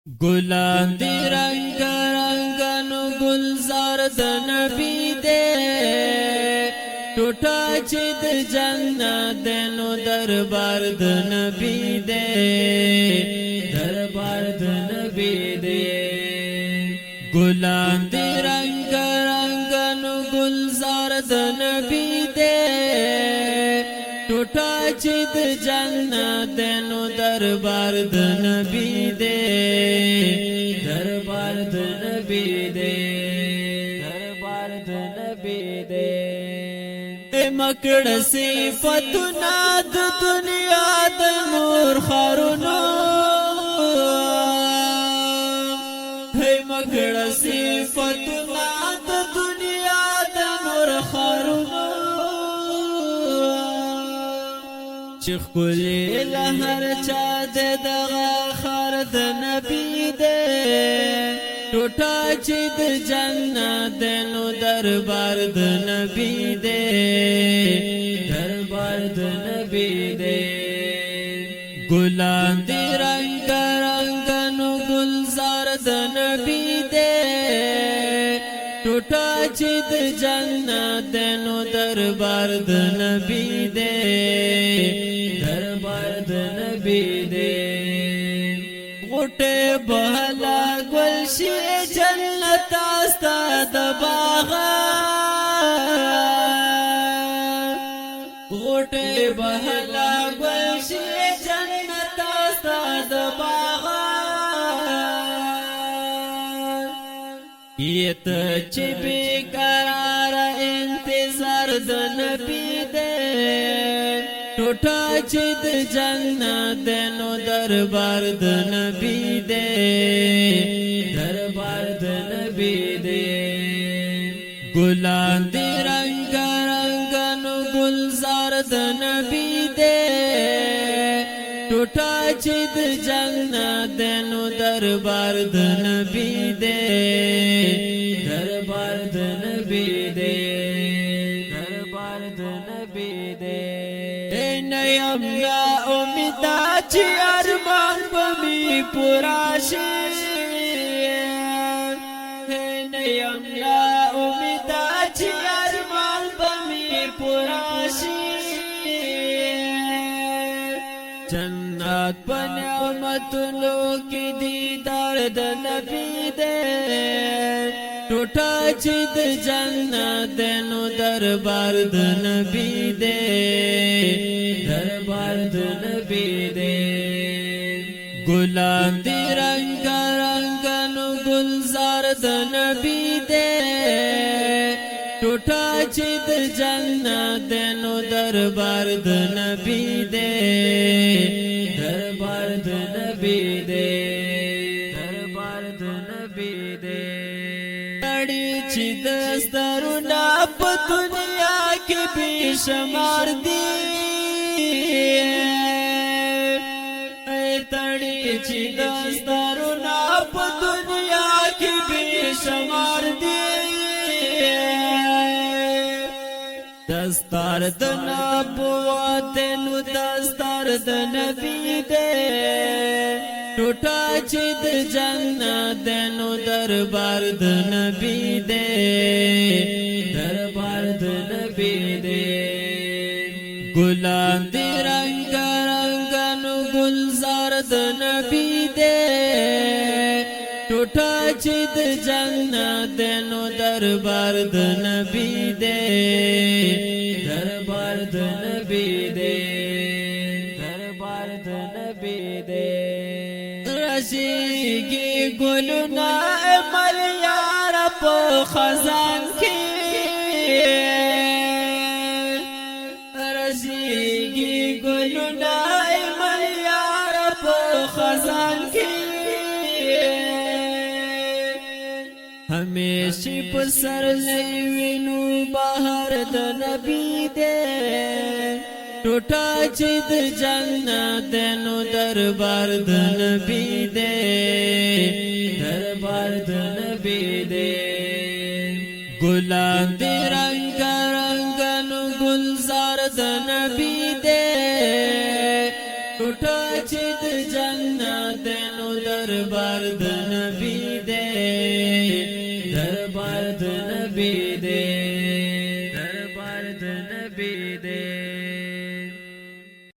گلان دی رنگ رنگانو گلزار د نبی دے ٹوٹا چی د جنت دینو دربار د نبی دے دربار د نبی دے گلان دی رنگ رنگانو گلزار د نبی دے ٹوٹا چی د جنت دینو دربار د نبی دے دربار د نبی دے دربار د نبی دے مکڑ صفتنا د دنیا د نور خارونو مکڑ صفتنا د دنیا د نور خارونو چخ کلی لہر چا دے دغا خار د نبی دے ٹوٹا چی د جنت دینو دربار د نبی دے دربار د نبی دے گلان دی رنگ رنگانو گلزار د نبی دے ٹوٹا چی د جنت دینو دربار د نبی دے دربار د نبی دے غٹے بہلا گلشی جنت آستا دباغا غٹے بہلا گلشی جنت آستا دباغا یہ تو چبی قرار انتظار د نبی دے ٹوٹا چی د جنت دینو دربار د نبی دے دربار د نبی دے گلان دی رنگ رنگانو گلزار د نبی دے ٹوٹا چی د جنت دینو دربار د نبی دے دربار د نبی دے دربار د نبی دے نیم یا امیدا چی ارمان بمی پراشی نیم یا امیدا چی ارمان بمی پراشی جنت پنعمتنو کی دیدار د نبی دے ٹوٹا چی د جنت دینو دربار د نبی دے دربار د نبی دے گلان دی رنگ رنگانو گلزار د نبی دے ٹوٹا چی د جنت دینو دربار د نبی دے دربار د نبی دے دربار د نبی دے اڑی چی دسترونا پا دنیا کی بی شمار دی تڑی چی دسترونا پا دنیا کی بی شمار دی دستار د نبوت نو دستار د نبی دے ٹوٹا چی د جنت دینو دربار د نبی دے دربار د نبی دے گلان دی رنگ رنگانو گلزار د نبی دے ٹوٹا چی د جنت دینو دربار د نبی دے دربار د نبی دے دربار د نبی دے رشیگی گلونا عمل یار پا خزان کی رشیگی گلونا عمل یار پا خزان کی ہمیشی پسر لیوینو باہر د نبی دے ٹوٹا چی د جنت دینو دربار د نبی دے دربار د نبی دے گلان دی رنگ رنگانو گلزار د نبی دے ٹوٹا چی د جنت دینو دربار د نبی دے دربار د نبی دے دربار د نبی دے